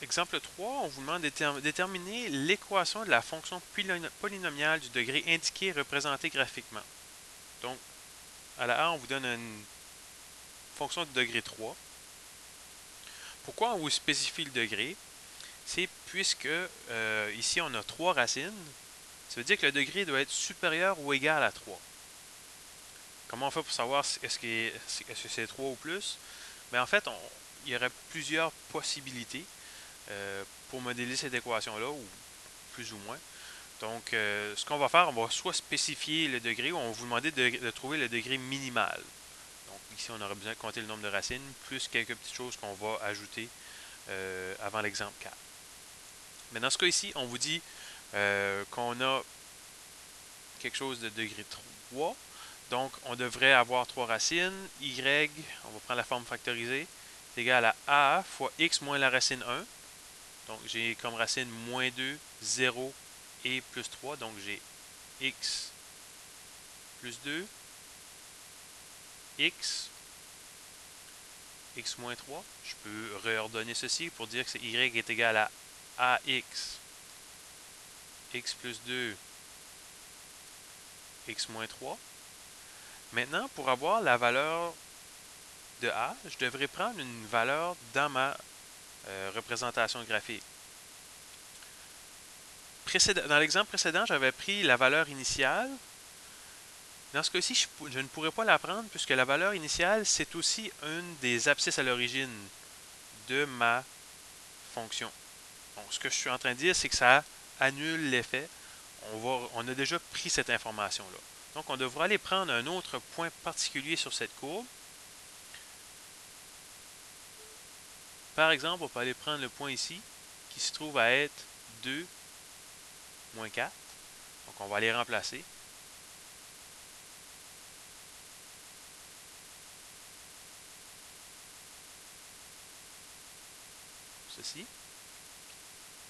exemple 3, on vous demande de déterminer l'équation de la fonction polynomiale du degré indiqué représentée graphiquement. Donc, à la A, on vous donne une fonction de degré 3. Pourquoi on vous spécifie le degré? C'est puisque ici, on a 3 racines. Ça veut dire que le degré doit être supérieur ou égal à 3. Comment on fait pour savoir est-ce que c'est 3 ou plus? En fait, il y aurait plusieurs possibilités pour modéliser cette équation-là, ou plus ou moins. Donc, ce qu'on va faire, on va soit spécifier le degré ou on va vous demander de trouver le degré minimal. Donc, ici, on aura besoin de compter le nombre de racines, plus quelques petites choses qu'on va ajouter avant l'exemple 4. Mais dans ce cas ici, on vous dit qu'on a quelque chose de degré 3. Donc, on devrait avoir 3 racines. Y, on va prendre la forme factorisée, est égal à A fois X moins la racine 1. Donc, j'ai comme racine moins 2, 0 et plus 3. Donc, j'ai X plus 2, X, X moins 3. Je peux réordonner ceci pour dire que Y est égal à AX, X plus 2, X moins 3. Maintenant, pour avoir la valeur de A, je devrais prendre une valeur dans ma représentation graphique. Dans l'exemple précédent, j'avais pris la valeur initiale. Dans ce cas-ci, je ne pourrais pas la prendre puisque la valeur initiale, c'est aussi une des abscisses à l'origine de ma fonction. Donc, ce que je suis en train de dire, c'est que ça annule l'effet. On a déjà pris cette information-là. Donc, on devra aller prendre un autre point particulier sur cette courbe. Par exemple, on peut aller prendre le point ici, qui se trouve à être 2 moins 4. Donc, on va aller remplacer. Ceci.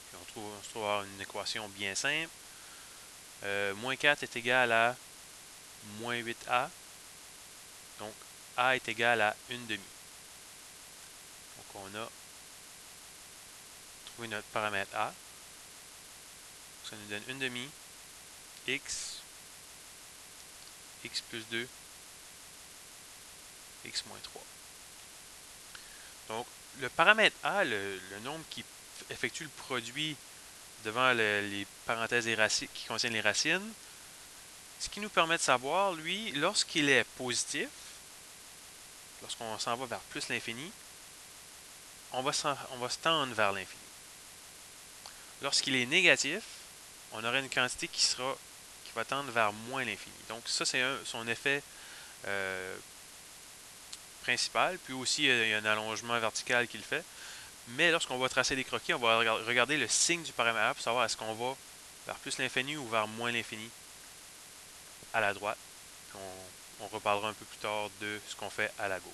Puis on se trouve avoir une équation bien simple. Moins 4 est égal à moins 8a. Donc, a est égal à 1 demi. Donc, on a trouvé notre paramètre a. Ça nous donne 1 demi, x, x plus 2, x moins 3. Donc, le paramètre a, le nombre qui effectue le produit devant les parenthèses qui contiennent les racines, ce qui nous permet de savoir, lui, lorsqu'il est positif, lorsqu'on s'en va vers plus l'infini, on va se tendre vers l'infini. Lorsqu'il est négatif, on aura une quantité qui va tendre vers moins l'infini. Donc ça, c'est son effet principal. Puis aussi, il y a un allongement vertical qui le fait. Mais lorsqu'on va tracer des croquis, on va regarder le signe du paramètre pour savoir est-ce qu'on va vers plus l'infini ou vers moins l'infini à la droite. On reparlera un peu plus tard de ce qu'on fait à la gauche.